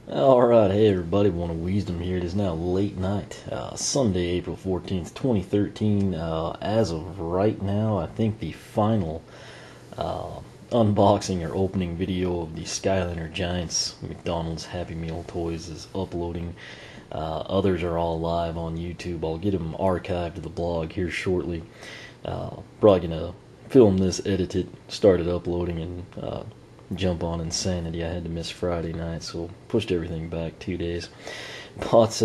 Alright, hey everybody, One of Wisdom here. It is now late night, Sunday, April 14th, 2013. As of right now, I think the final unboxing or opening video of the Skylander Giants McDonald's Happy Meal toys is uploading. Others are all live on YouTube. I'll get them archived to the blog here shortly. Probably gonna film this, edit it, start it uploading, and jump on insanity. I had to miss Friday night, so pushed everything back 2 days. But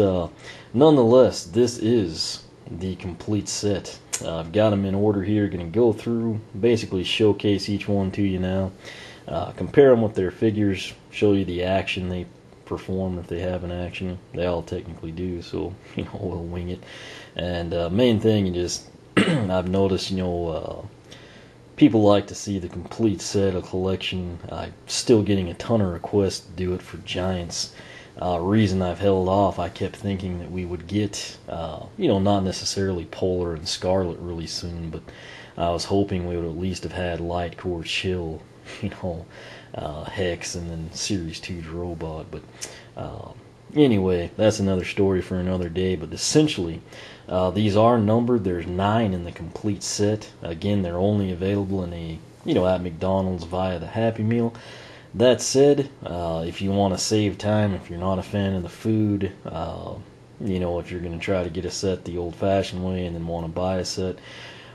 nonetheless, this is the complete set. I've got them in order here. Going to go through, basically showcase each one to you now. Compare them with their figures, show you the action they perform if they have an action. They all technically do, so we'll wing it. And main thing, you just I've noticed, people like to see the complete set, a collection. I'm still getting a ton of requests to do it for Giants. Reason I've held off, I kept thinking that we would get, not necessarily Polar and Scarlet really soon, but I was hoping we would at least have had Light Core Chill, Hex, and then Series 2 Drobot. But anyway, that's another story for another day. But essentially, these are numbered. There's 9 in the complete set. Again, they're only available in at McDonald's via the Happy Meal. That said, if you want to save time, if you're not a fan of the food, if you're going to try to get a set the old-fashioned way and then want to buy a set,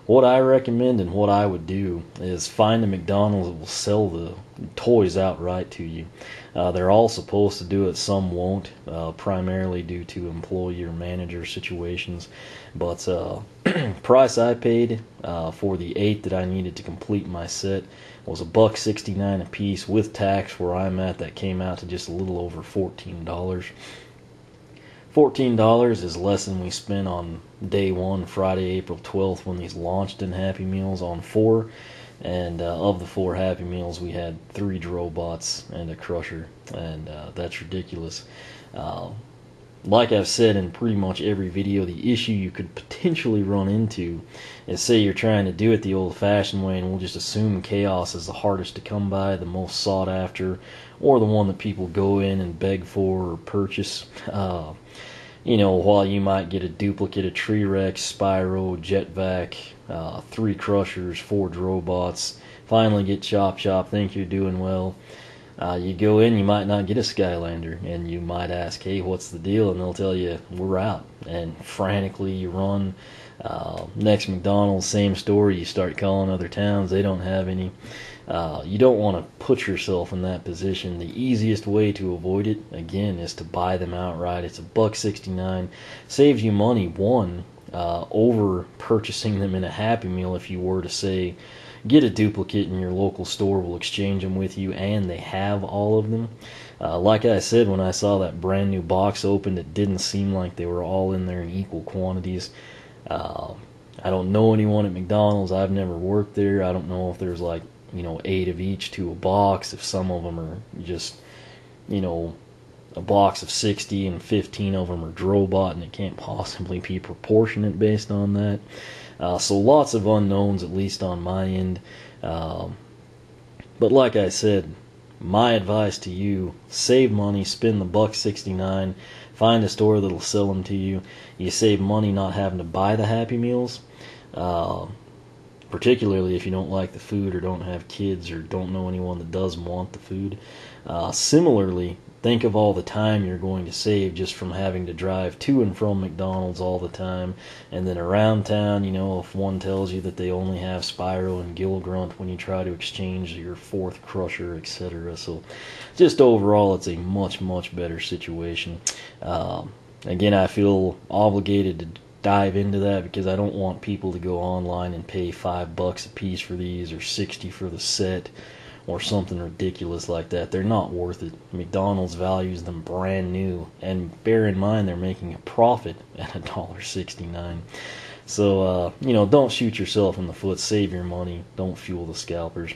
what I recommend and what I would do is find a McDonald's that will sell the toys outright to you. They're all supposed to do it, some won't, primarily due to employee or manager situations. But price I paid for the 8 that I needed to complete my set was $1.69 a piece with tax. Where I'm at, that came out to just a little over $14. $14 is less than we spent on day one, Friday, April 12th, when these launched in Happy Meals on 4. And of the 4 Happy Meals, we had 3 Drobots and a Crusher, and that's ridiculous. Like I've said in pretty much every video, the issue you could potentially run into is, say you're trying to do it the old-fashioned way, and we'll just assume Chaos is the hardest to come by, the most sought after, or the one that people go in and beg for or purchase. While you might get a duplicate of T-Rex, Spyro, Jet-Vac, 3 Crushers, 4 Drobots, finally get Chop Chop, think you're doing well. You go in, you might not get a Skylander, and you might ask, hey, what's the deal? And they'll tell you, we're out. And frantically you run. Next McDonald's, same story. You start calling other towns, they don't have any. You don't want to put yourself in that position. The easiest way to avoid it, again, is to buy them outright. It's $1.69. Saves you money, over purchasing them in a Happy Meal. If you were to, say, get a duplicate and your local store will exchange them with you and they have all of them. Like I said, when I saw that brand new box opened, it didn't seem like they were all in there in equal quantities. I don't know anyone at McDonald's. I've never worked there. I don't know if there's 8 of each to a box, if some of them are just a box of 60 and 15 of them are Drobot, and it can't possibly be proportionate based on that. So lots of unknowns, at least on my end. But like I said, my advice to you, save money, spend the $1.69, find a store that'll sell them to you. You save money not having to buy the Happy Meals, particularly if you don't like the food or don't have kids or don't know anyone that does want the food. Similarly, think of all the time you're going to save just from having to drive to and from McDonald's all the time, and then around town, if one tells you that they only have Spyro and Gilgrunt when you try to exchange your 4th Crusher, etc. So just overall, it's a much, much better situation. Again, I feel obligated to dive into that because I don't want people to go online and pay $5 a piece for these, or $60 for the set, or something ridiculous like that. They're not worth it. McDonald's values them brand new, and bear in mind they're making a profit at $1.69. So, don't shoot yourself in the foot. Save your money. Don't fuel the scalpers.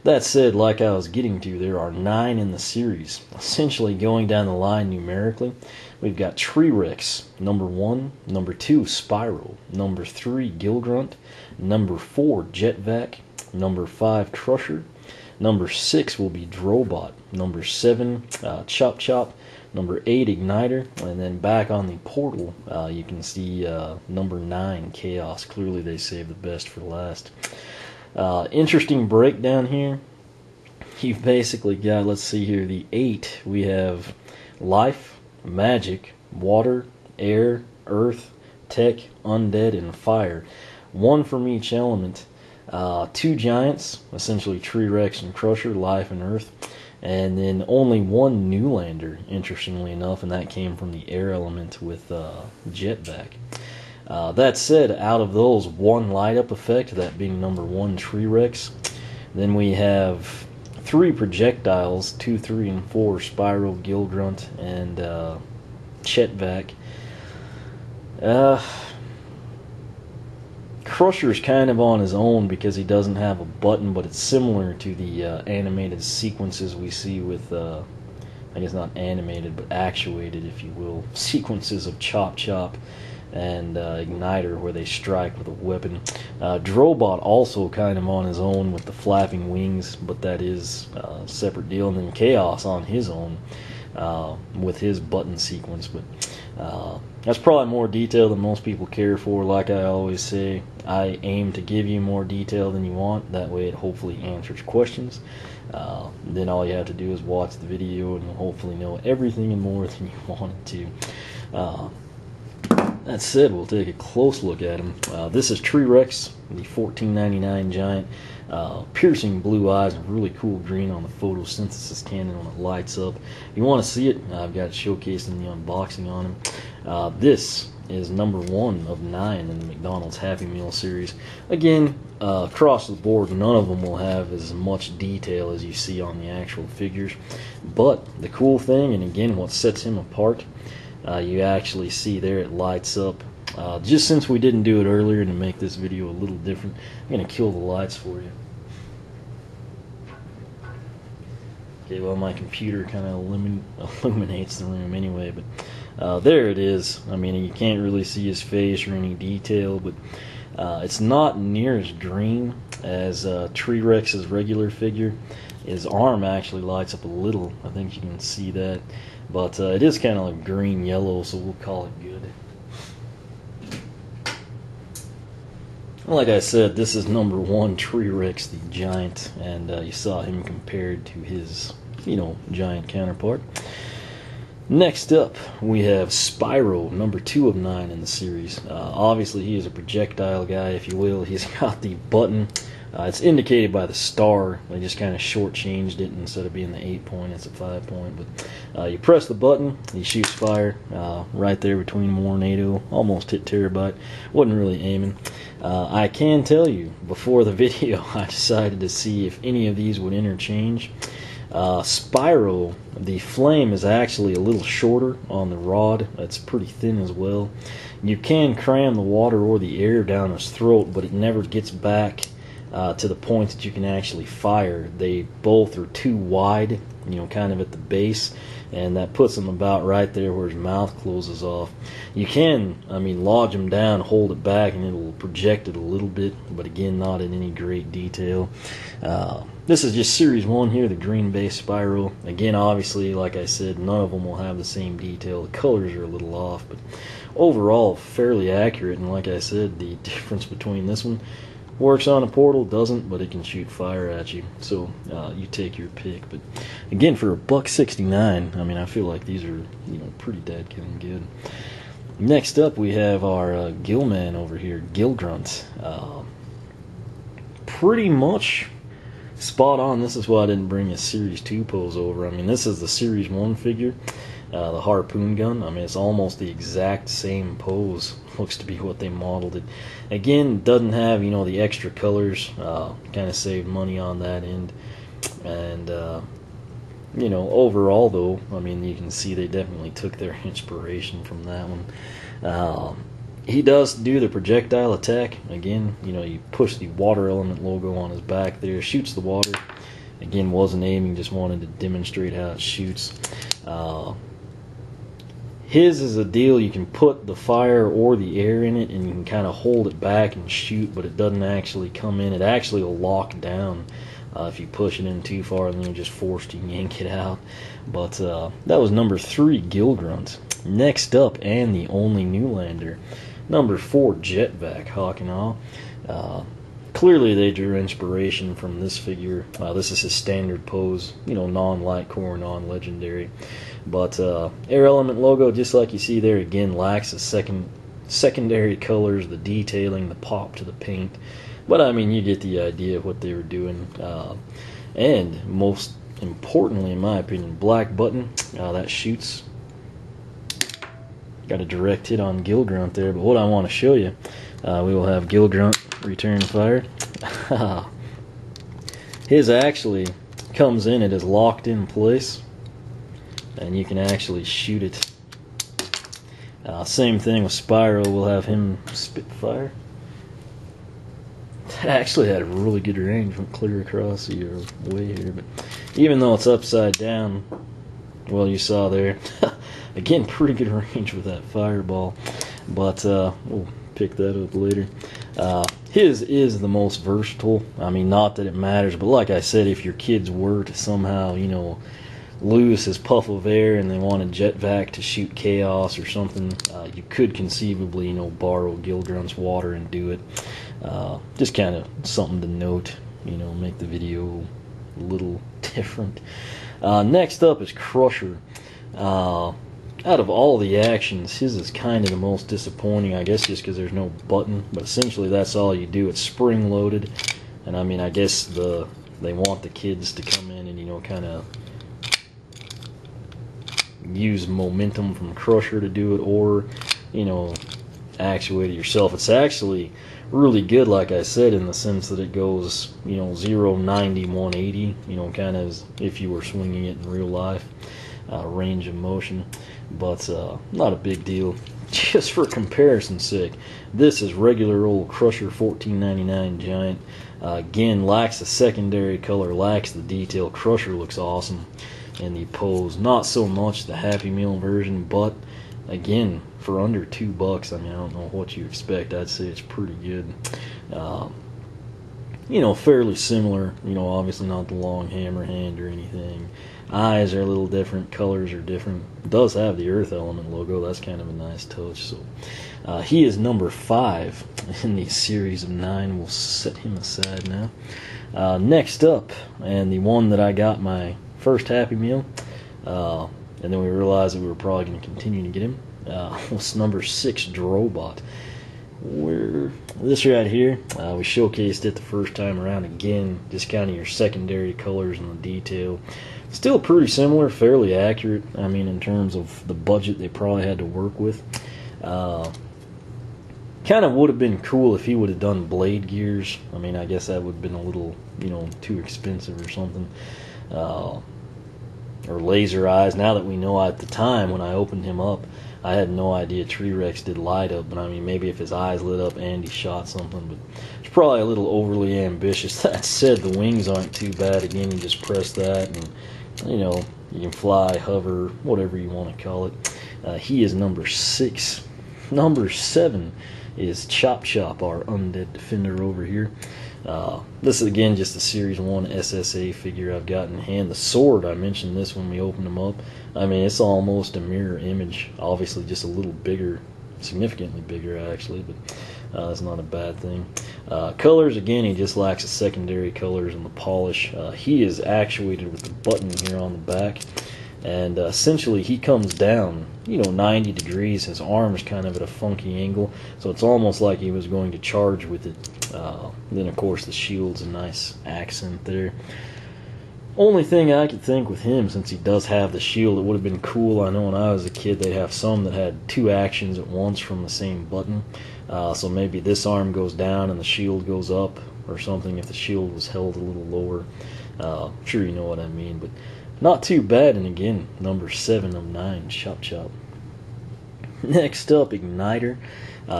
That said, like I was getting to, there are 9 in the series. Essentially, going down the line numerically, we've got T-Rex, number 1, number 2, Spyro, number 3, Gilgrunt, number 4, Jet-Vac, number 5, Crusher, Number 6 will be Drobot. Number 7, Chop Chop. Number 8, Igniter. And then back on the portal, you can see number 9, Chaos. Clearly they saved the best for last. Interesting breakdown here. You've basically got, let's see here, the 8. We have Life, Magic, Water, Air, Earth, Tech, Undead, and Fire. 1 from each element. 2 giants, essentially Tree Rex and Crusher, Life and Earth. And then only 1 Newlander, interestingly enough, and that came from the air element with Jet-Vac. That said, out of those, 1 light up effect, that being number 1 Tree Rex. Then we have 3 projectiles, 2, 3, and 4 Spyro, Gilgrunt, and Jet-Vac. Crusher's kind of on his own because he doesn't have a button, but it's similar to the animated sequences we see with, I guess not animated, but actuated, if you will, sequences of Chop Chop and Igniter where they strike with a weapon. Drobot also kind of on his own with the flapping wings, but that is a separate deal. And then Chaos on his own with his button sequence, but that's probably more detail than most people care for. Like I always say, I aim to give you more detail than you want. That way it hopefully answers questions. Then all you have to do is watch the video and you'll hopefully know everything and more than you wanted to. That said, we'll take a close look at him. This is Tree Rex, the $14.99 giant. Piercing blue eyes and really cool green on the photosynthesis cannon when it lights up. If you want to see it, I've got it showcased in the unboxing on him. This is number 1 of 9 in the McDonald's Happy Meal series. Again, across the board, none of them will have as much detail as you see on the actual figures. But the cool thing, and again what sets him apart, you actually see there it lights up. Just since we didn't do it earlier, to make this video a little different, I'm going to kill the lights for you. Okay, well my computer kind of illuminates the room anyway, but there it is. I mean, you can't really see his face or any detail, but it's not near as green as Tree Rex's regular figure. His arm actually lights up a little. I think you can see that. But it is kind of like green-yellow, so we'll call it good. Like I said, this is number 1 Tree Rex, the giant, and you saw him compared to his, giant counterpart. Next up, we have Spyro, number 2 of 9 in the series. Obviously, he is a projectile guy, if you will. He's got the button. It's indicated by the star. They just kind of shortchanged it. Instead of being the 8-point, it's a 5-point. But you press the button, he shoots fire right there between Warnado. Almost hit Terabyte. Wasn't really aiming. I can tell you, before the video, I decided to see if any of these would interchange. Spyro, the flame is actually a little shorter on the rod. It's pretty thin as well. You can cram the water or the air down his throat, but it never gets back to the point that you can actually fire. They both are too wide, kind of at the base, and that puts him about right there where his mouth closes off. You can, lodge him down, hold it back, and it'll project it a little bit, but again, not in any great detail. This is just Series 1 here, the green-based Spyro. Again, obviously, like I said, none of them will have the same detail. The colors are a little off, but overall, fairly accurate, and like I said, the difference between this one works on a portal, doesn't, but it can shoot fire at you. So you take your pick. But again, for $1.69, I feel like these are pretty dadgum good. Next up, we have our Gillman over here, Gilgrunt. Pretty much spot on. This is why I didn't bring a Series 2 pose over. This is the Series 1 figure, the harpoon gun. It's almost the exact same pose. Looks to be what they modeled it. Again, doesn't have the extra colors. Kind of saved money on that end. And overall though, you can see they definitely took their inspiration from that one. He does do the projectile attack. Again, you push the water element logo on his back there, shoots the water. Again, wasn't aiming, just wanted to demonstrate how it shoots. His is a deal, you can put the fire or the air in it and you can kind of hold it back and shoot, but it doesn't actually come in. It actually will lock down If you push it in too far, then you're just forced to yank it out. But that was number 3, Gilgrunt. Next up, and the only Newlander, number 4, Jet-Vac, Hawk and Awe. Clearly they drew inspiration from this figure. This is his standard pose, non-light core, non-legendary. But Air Element logo, just like you see there, again, lacks the secondary colors, the detailing, the pop to the paint. But I mean, you get the idea of what they were doing. And most importantly, in my opinion, black button that shoots. Got a direct hit on Gilgrunt there, but what I want to show you, we will have Gilgrunt return fire. His actually comes in, it is locked in place, and you can actually shoot it. Same thing with Spyro, we'll have him spit fire. That actually had a really good range, went clear across the way here, but even though it's upside down, well, you saw there, again, pretty good range with that fireball, but we'll pick that up later. His is the most versatile. I mean, not that it matters, but like I said, if your kids were to somehow, lose his puff of air and they wanted Jet-Vac to shoot chaos or something, you could conceivably, borrow Gilgrunt's water and do it. Just kind of something to note, make the video a little different. Next up is Crusher. Out of all the actions, his is kind of the most disappointing, I guess just because there's no button, but essentially that's all you do. It's spring-loaded, and I mean, I guess they want the kids to come in and, kind of use momentum from Crusher to do it, or, actuate it yourself. It's actually really good, like I said, in the sense that it goes, 0, 90, 180, kind of as if you were swinging it in real life. Range of motion, but not a big deal. Just for comparison's sake, this is regular old Crusher $14.99 Giant. Again, lacks the secondary color, lacks the detail. Crusher looks awesome in the pose. Not so much the Happy Meal version, but again, for under $2, I mean, I don't know what you expect. I'd say it's pretty good. Fairly similar. Obviously not the long hammer hand or anything. Eyes are a little different, colors are different. It does have the Earth Element logo, that's kind of a nice touch. So he is number 5 in the series of 9. We'll set him aside now. Next up, and the one that I got my first Happy Meal, and then we realized that we were probably going to continue to get him, was number 6, Drobot. This right here, we showcased it the first time around. Again, just kind of your secondary colors and the detail. Still pretty similar, fairly accurate. I mean, in terms of the budget they probably had to work with. Kind of would have been cool if he would have done blade gears. I mean, I guess that would have been a little, too expensive or something. Or laser eyes. Now that we know, at the time when I opened him up, I had no idea T-Rex did light up, but I mean, maybe if his eyes lit up and he shot something, but it's probably a little overly ambitious. That said, the wings aren't too bad. Again, you just press that and, you can fly, hover, whatever you want to call it. He is number 6. Number 7 is Chop Chop, our undead defender over here. This is, again, just a Series 1 SSA figure I've got in hand. The sword, I mentioned this when we opened him up. I mean, it's almost a mirror image. Obviously, just a little bigger, significantly bigger, actually, but that's not a bad thing. Colors, again, he just lacks the secondary colors and the polish. He is actuated with the button here on the back, and essentially he comes down, 90 degrees. His arm's kind of at a funky angle, so it's almost like he was going to charge with it. Then, of course, the shield's a nice accent there. Only thing I could think with him, since he does have the shield, it would have been cool. I know when I was a kid, they'd have some that had 2 actions at once from the same button. So maybe this arm goes down and the shield goes up or something if the shield was held a little lower. I'm sure you know what I mean, but not too bad. And again, number 7 of 9, Chop Chop. Next up, Igniter.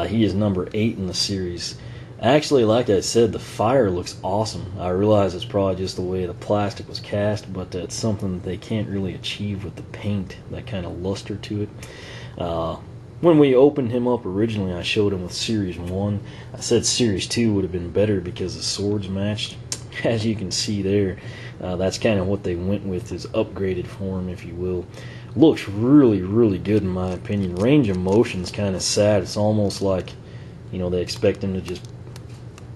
He is number 8 in the series. Actually, like I said, the fire looks awesome. I realize it's probably just the way the plastic was cast, but it's something that they can't really achieve with the paint, that kind of luster to it. When we opened him up originally, I showed him with Series 1. I said Series 2 would have been better because the swords matched. as you can see there, that's kind of what they went with, is upgraded form, if you will. Looks really, really good in my opinion. Range of motion's kind of sad. It's almost like, you know, they expect him to just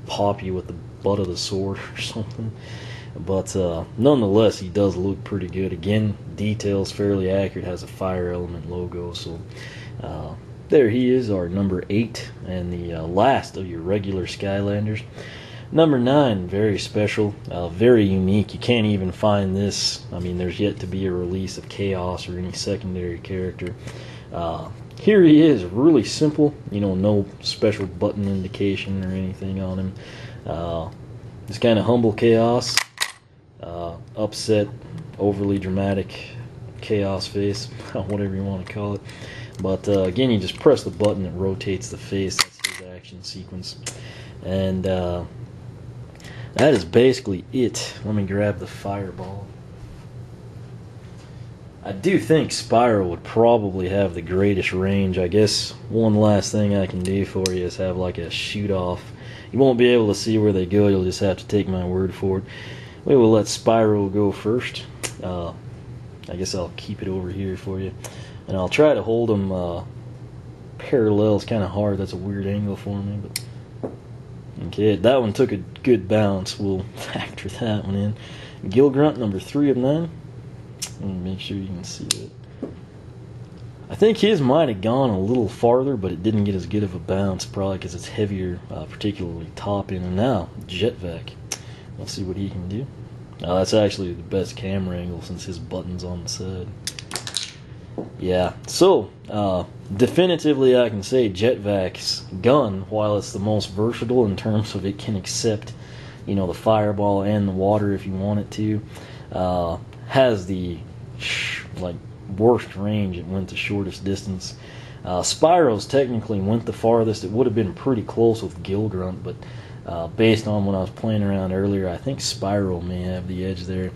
pop you with the butt of the sword or something. But nonetheless, he does look pretty good. Again, details fairly accurate. Has a fire element logo. So there he is, our number 8, and the last of your regular Skylanders. Number 9, very special, very unique. You can't even find this. I mean, there's yet to be a release of Chaos or any secondary character. Here he is, really simple. You know, no special button indication or anything on him. Just kind of humble Chaos. Upset, overly dramatic Chaos face, whatever you want to call it. But again, you just press the button, it rotates the face. That's his action sequence. And that is basically it. Let me grab the fireball. I do think Spyro would probably have the greatest range. I guess one last thing I can do for you is have like a shoot off. You won't be able to see where they go, you'll just have to take my word for it. We will let Spyro go first. I guess I'll keep it over here for you. And I'll try to hold them parallel. It's kind of hard. That's a weird angle for me. But okay, that one took a good bounce. We'll factor that one in. Gill Grunt, number 3 of 9. Let me make sure you can see it. I think his might have gone a little farther, but it didn't get as good of a bounce, probably because it's heavier, particularly top end. And now, Jet-Vac. Let's see what he can do. That's actually the best camera angle since his button's on the side. Yeah, so definitively I can say Jet-Vac's gun, while it's the most versatile in terms of it can accept, you know, the fireball and the water if you want it to, has the like worst range. It went the shortest distance. Spyro's technically went the farthest. It would have been pretty close with Gill Grunt, but based on when I was playing around earlier, I think Spyro may have the edge there.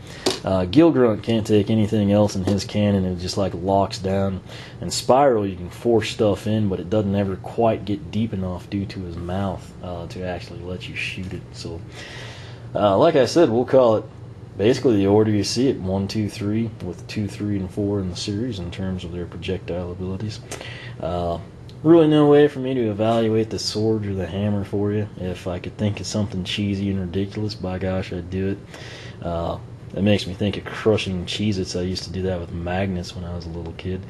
Gill Grunt can't take anything else in his cannon. It just like locks down. And Spyro, you can force stuff in, but it doesn't ever quite get deep enough due to his mouth to actually let you shoot it. So, like I said, we'll call it basically the order you see it: 1, 2, 3, with 2, 3, and 4 in the series in terms of their projectile abilities. Really no way for me to evaluate the sword or the hammer for you. If I could think of something cheesy and ridiculous, by gosh, I'd do it. It makes me think of crushing Cheez-Its. I used to do that with magnets when I was a little kid.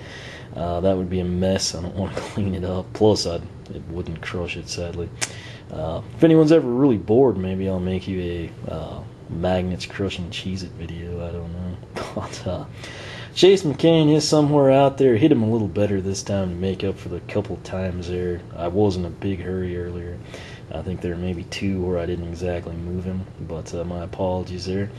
That would be a mess. I don't want to clean it up. Plus, it wouldn't crush it, sadly. If anyone's ever really bored, maybe I'll make you a magnets crushing Cheez-It video. I don't know. But Chase McCain is somewhere out there. Hit him a little better this time to make up for the couple times there. I was in a big hurry earlier. I think there may be 2 where I didn't exactly move him, but my apologies there.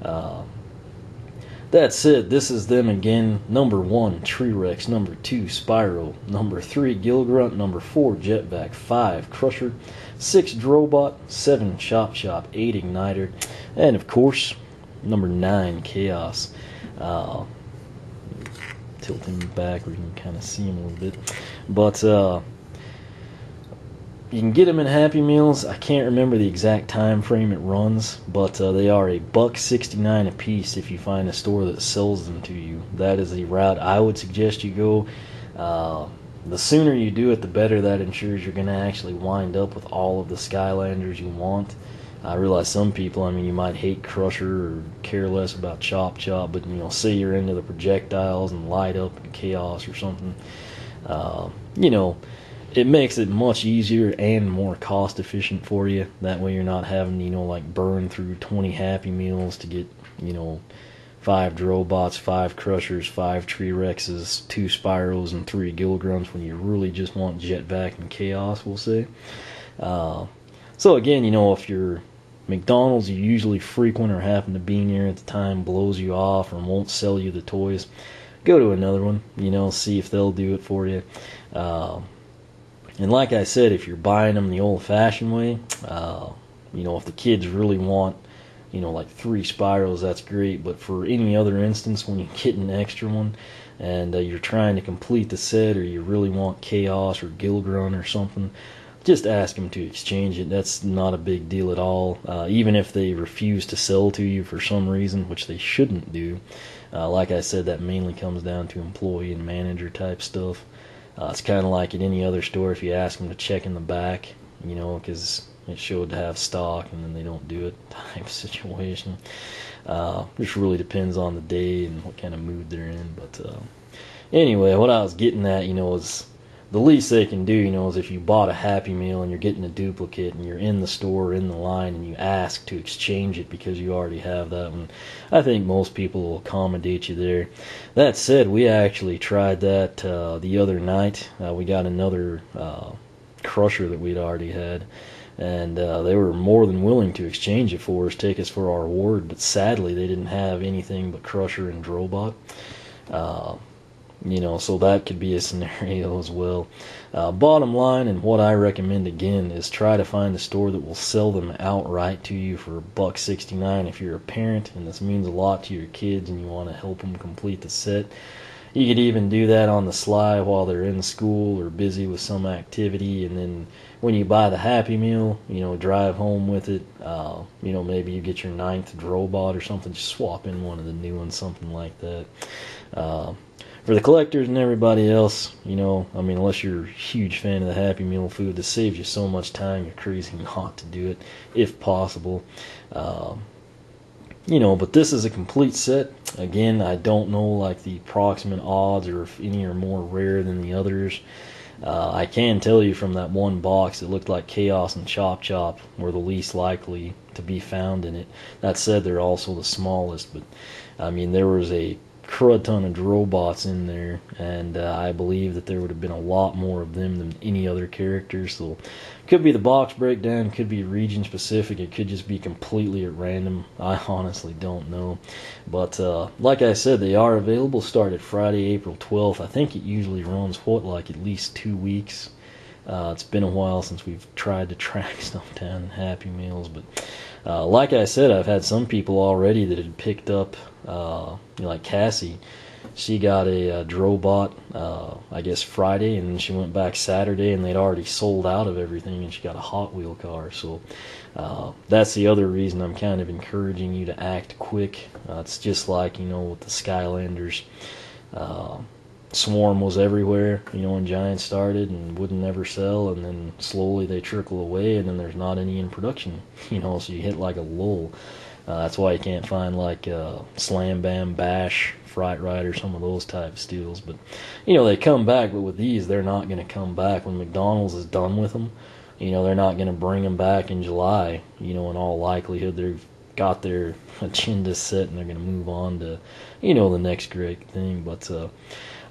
That said, this is them again. Number 1, T-Rex. Number 2, Spyro. Number 3, Gill Grunt. Number 4, Jet-Vac. 5, Crusher. 6, Drobot. 7, Chop Chop. 8, Igniter. And of course, number 9, Chaos. Tilt him back where you can kind of see him a little bit. But you can get them in Happy Meals. I can't remember the exact time frame it runs, but they are $1.69 a piece if you find a store that sells them to you. That is the route I would suggest you go. The sooner you do it, the better. That ensures you're going to actually wind up with all of the Skylanders you want. I realize some people, I mean, you might hate Crusher or care less about Chop Chop, but, you know, say you're into the projectiles and light up and Chaos or something. You know, it makes it much easier and more cost efficient for you. That way you're not having to, you know, like burn through 20 Happy Meals to get, you know, 5 Drobots, 5 Crushers, 5 T-Rexes, 2 Spyros, and 3 Gill Grunts when you really just want Jet-Vac and Chaos, we'll say. So again, you know, if you're McDonald's you usually frequent or happen to be near at the time blows you off or won't sell you the toys, go to another one, you know, see if they'll do it for you. And like I said, if you're buying them the old-fashioned way, you know, if the kids really want, you know, like 3 Spyros, that's great. But for any other instance, when you get an extra one and you're trying to complete the set, or you really want Chaos or Gill Grunt or something, just ask them to exchange it. That's not a big deal at all. Even if they refuse to sell to you for some reason, which they shouldn't do. Like I said, that mainly comes down to employee and manager type stuff. It's kind of like at any other store, if you ask them to check in the back, you know, because it showed to have stock and then they don't do it type situation. Just really depends on the day and what kind of mood they're in. But anyway, what I was getting at, you know, is the least they can do, you know, is if you bought a Happy Meal and you're getting a duplicate and you're in the store, in the line, and you ask to exchange it because you already have that one, I think most people will accommodate you there. That said, we actually tried that the other night. We got another crusher that we'd already had, and they were more than willing to exchange it for us, take us for our award, but sadly they didn't have anything but crusher and Drobot. You know, so that could be a scenario as well. Bottom line, and what I recommend again, is try to find a store that will sell them outright to you for $1.69 if you're a parent and this means a lot to your kids and you want to help them complete the set. You could even do that on the sly while they're in school or busy with some activity, and then when you buy the Happy Meal, you know, drive home with it. You know, maybe you get your 9th Drobot or something, just swap in one of the new ones, something like that. For the collectors and everybody else, you know, I mean, unless you're a huge fan of the Happy Meal food, this saves you so much time, you're crazy not to do it, if possible. You know, but this is a complete set. Again, I don't know, like, the approximate odds or if any are more rare than the others. I can tell you from that one box, it looked like Chaos and Chop Chop were the least likely to be found in it. That said, they're also the smallest, but, I mean, there was a crud ton of Drobots in there, and I believe that there would have been a lot more of them than any other characters. So it could be the box breakdown, could be region specific, it could just be completely at random. I honestly don't know, but like I said, they are available. Started Friday, April 12th. I think it usually runs like at least 2 weeks. It's been a while since we've tried to track stuff down in Happy Meals, but like I said, I've had some people already that had picked up, you know, like Cassie. She got a Drobot, I guess Friday, and then she went back Saturday, and they'd already sold out of everything, and she got a Hot Wheel car. So that's the other reason I'm kind of encouraging you to act quick. It's just like, you know, with the Skylanders. Swarm was everywhere, you know, when Giants started and wouldn't ever sell, and then slowly they trickle away, and then there's not any in production, you know, so you hit like a lull. That's why you can't find like Slam Bam, Bash, Fright Rider, some of those type of steals. But, you know, they come back, but with these, they're not going to come back. When McDonald's is done with them, you know, they're not going to bring them back in July, you know, in all likelihood. They've got their agenda set, and they're going to move on to, you know, the next great thing. But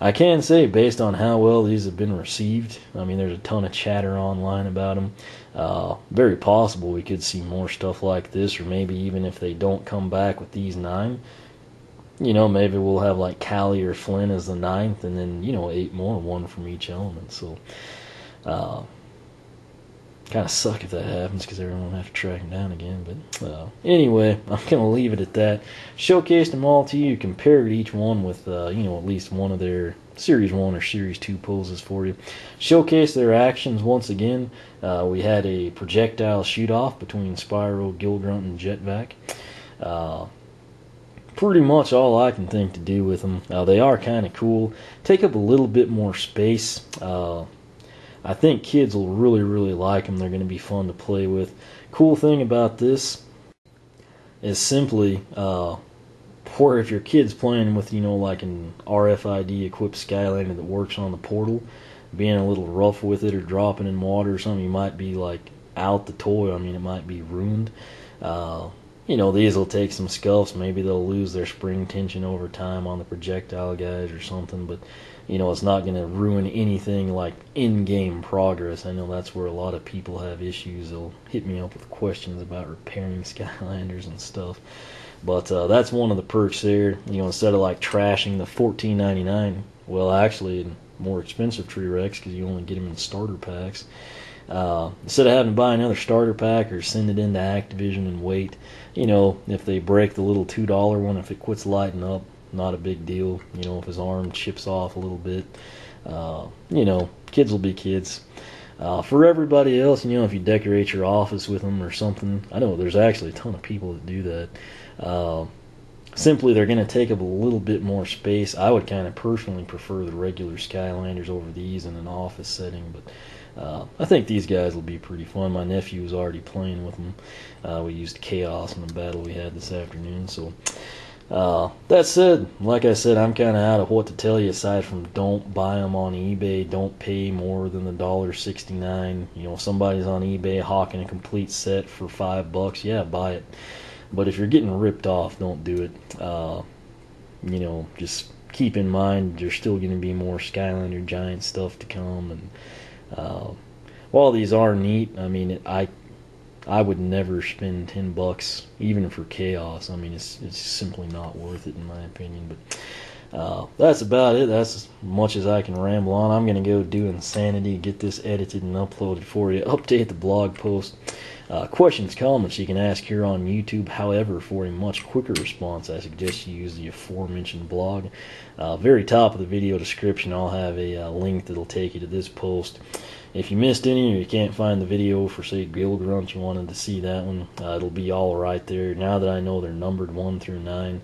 I can say, based on how well these have been received, I mean, there's a ton of chatter online about them. Very possible we could see more stuff like this, or maybe even if they don't come back with these 9, you know, maybe we'll have like Callie or Flynn as the 9th, and then, you know, 8 more, 1 from each element. So, kind of suck if that happens, because everyone will have to track them down again. But anyway, I'm going to leave it at that. Showcased them all to you, compared each one with, you know, at least one of their Series 1 or Series 2 poses for you. Showcased their actions once again. We had a projectile shoot-off between Spyro, Gilgrunt, and Jet-Vac. Pretty much all I can think to do with them. They are kind of cool. Take up a little bit more space. I think kids will really, really like them. They're going to be fun to play with. Cool thing about this is simply where if your kid's playing with, you know, like an RFID equipped Skylander that works on the portal, being a little rough with it or dropping in water or something, you might be like out the toy. I mean, it might be ruined. You know, these will take some scuffs. Maybe they'll lose their spring tension over time on the projectile guys or something, but, you know, it's not going to ruin anything like in-game progress. I know that's where a lot of people have issues. They'll hit me up with questions about repairing Skylanders and stuff. But that's one of the perks there. You know, instead of like trashing the $14.99, well, actually, more expensive Tree Rex, because you only get them in starter packs. Instead of having to buy another starter pack or send it into Activision and wait, you know, if they break the little $2 one, if it quits lighting up, not a big deal. You know, if his arm chips off a little bit, you know, kids will be kids. For everybody else, if you decorate your office with them or something, I know there's actually a ton of people that do that. Simply, they're going to take up a little bit more space. I would kind of personally prefer the regular Skylanders over these in an office setting, but I think these guys will be pretty fun. My nephew was already playing with them. We used Chaos in the battle we had this afternoon. So that said, like I said, I'm kind of out of what to tell you aside from don't buy them on eBay. Don't pay more than the $1.69. If somebody's on eBay hawking a complete set for $5, yeah, buy it. But if you're getting ripped off, don't do it. Just keep in mind there's still going to be more Skylander Giant stuff to come. And while these are neat, I mean, I would never spend $10 even for Chaos. I mean, it's simply not worth it in my opinion. But that's about it. That's as much as I can ramble on. I'm going to go do Insanity, get this edited and uploaded for you, update the blog post. Questions, comments you can ask here on YouTube. However, for a much quicker response, I suggest you use the aforementioned blog. Very top of the video description, I'll have a link that'll take you to this post. If you missed any or you can't find the video for, say, Gill Grunt, you wanted to see that one, it'll be all right there. Now that I know they're numbered 1 through 9,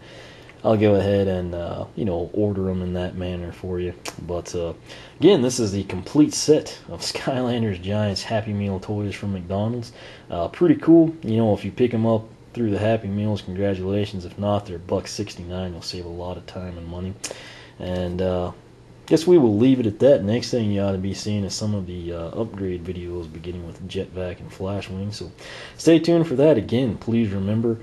I'll go ahead and order them in that manner for you. But again, this is the complete set of Skylanders Giants Happy Meal toys from McDonald's. Pretty cool. If you pick them up through the Happy Meals, congratulations. If not, they're $1.69. You'll save a lot of time and money. And guess we will leave it at that. Next thing you ought to be seeing is some of the upgrade videos beginning with Jet-Vac and Flashwing. So stay tuned for that. Again, please remember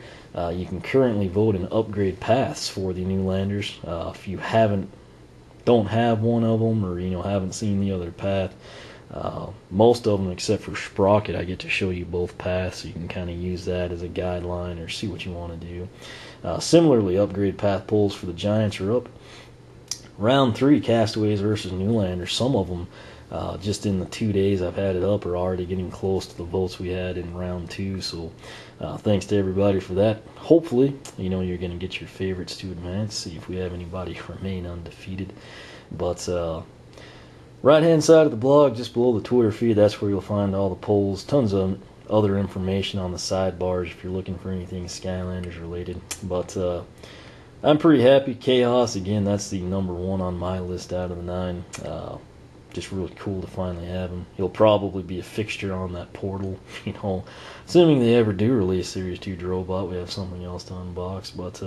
you can currently vote in upgrade paths for the new landers. If you don't have one of them, or haven't seen the other path, most of them except for Sprocket, I get to show you both paths, so you can kind of use that as a guideline or see what you want to do. Similarly, upgrade path polls for the Giants are up. Round 3, Castaways versus Newlanders. Some of them, just in the 2 days I've had it up, are already getting close to the votes we had in round 2. So thanks to everybody for that. Hopefully, you're going to get your favorites to advance. See if we have anybody remain undefeated. But right-hand side of the blog, just below the Twitter feed, that's where you'll find all the polls. Tons of other information on the sidebars if you're looking for anything Skylanders related. But I'm pretty happy. Chaos, again, that's the number 1 on my list out of the 9. Just really cool to finally have him. He'll probably be a fixture on that portal, assuming they ever do release Series 2 Drobot. We have something else to unbox. But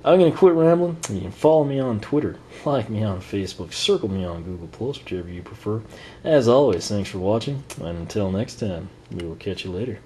I'm going to quit rambling. You can follow me on Twitter, like me on Facebook, circle me on Google+, whichever you prefer. As always, thanks for watching, and until next time, we will catch you later.